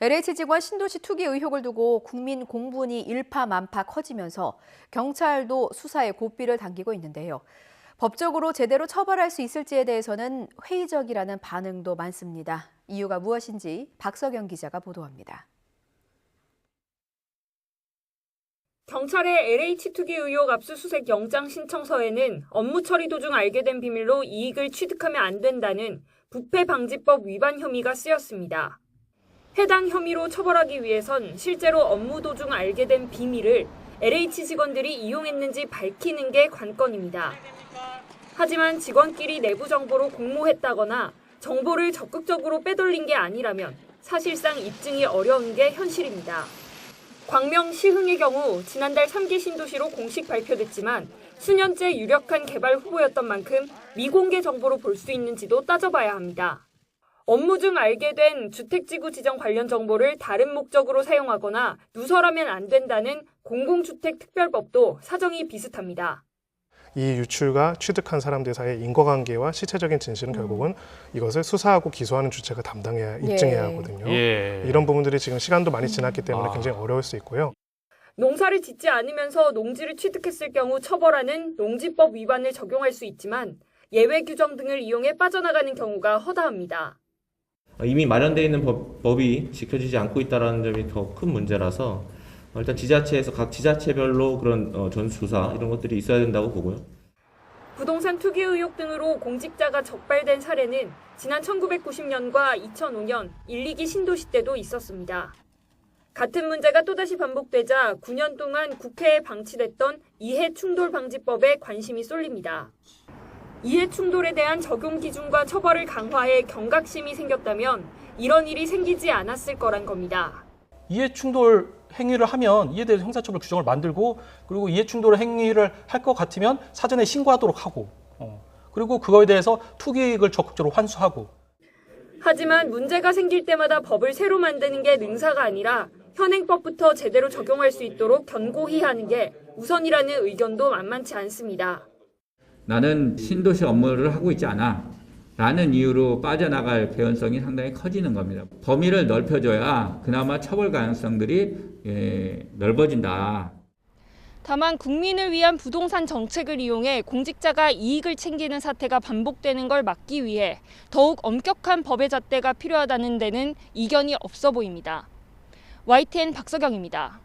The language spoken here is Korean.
LH 직원 신도시 투기 의혹을 두고 국민 공분이 일파만파 커지면서 경찰도 수사에 고삐를 당기고 있는데요. 법적으로 제대로 처벌할 수 있을지에 대해서는 회의적이라는 반응도 많습니다. 이유가 무엇인지 박석영 기자가 보도합니다. 경찰의 LH 투기 의혹 압수수색 영장 신청서에는 업무 처리 도중 알게 된 비밀로 이익을 취득하면 안 된다는 부패방지법 위반 혐의가 쓰였습니다. 해당 혐의로 처벌하기 위해선 실제로 업무 도중 알게 된 비밀을 LH 직원들이 이용했는지 밝히는 게 관건입니다. 하지만 직원끼리 내부 정보로 공모했다거나 정보를 적극적으로 빼돌린 게 아니라면 사실상 입증이 어려운 게 현실입니다. 광명 시흥의 경우 지난달 3기 신도시로 공식 발표됐지만 수년째 유력한 개발 후보였던 만큼 미공개 정보로 볼 수 있는지도 따져봐야 합니다. 업무 중 알게 된 주택지구 지정 관련 정보를 다른 목적으로 사용하거나 누설하면 안 된다는 공공주택특별법도 사정이 비슷합니다. 이 유출과 취득한 사람들 사이의 인과관계와 실체적인 진실은 결국은 이것을 수사하고 기소하는 주체가 담당해야 입증해야 하거든요. 이런 부분들이 지금 시간도 많이 지났기 때문에 굉장히 어려울 수 있고요. 농사를 짓지 않으면서 농지를 취득했을 경우 처벌하는 농지법 위반을 적용할 수 있지만 예외 규정 등을 이용해 빠져나가는 경우가 허다합니다. 이미 마련되어 있는 법이 지켜지지 않고 있다는 점이 더 큰 문제라서 일단 지자체에서 각 지자체별로 그런 전수조사 이런 것들이 있어야 된다고 보고요. 부동산 투기 의혹 등으로 공직자가 적발된 사례는 지난 1990년과 2005년 1, 2기 신도시 때도 있었습니다. 같은 문제가 또다시 반복되자 9년 동안 국회에 방치됐던 이해충돌방지법에 관심이 쏠립니다. 이해충돌에 대한 적용 기준과 처벌을 강화해 경각심이 생겼다면 이런 일이 생기지 않았을 거란 겁니다. 이해충돌 행위를 하면 이에 대해서 형사처벌 규정을 만들고 그리고 이해충돌 행위를 할 것 같으면 사전에 신고하도록 하고 그리고 그거에 대해서 투기이익을 적극적으로 환수하고. 하지만 문제가 생길 때마다 법을 새로 만드는 게 능사가 아니라 현행법부터 제대로 적용할 수 있도록 견고히 하는 게 우선이라는 의견도 만만치 않습니다. 나는 신도시 업무를 하고 있지 않아 라는 이유로 빠져나갈 개연성이 상당히 커지는 겁니다. 범위를 넓혀줘야 그나마 처벌 가능성들이 넓어진다. 다만 국민을 위한 부동산 정책을 이용해 공직자가 이익을 챙기는 사태가 반복되는 걸 막기 위해 더욱 엄격한 법의 잣대가 필요하다는 데는 이견이 없어 보입니다. YTN 박석영입니다.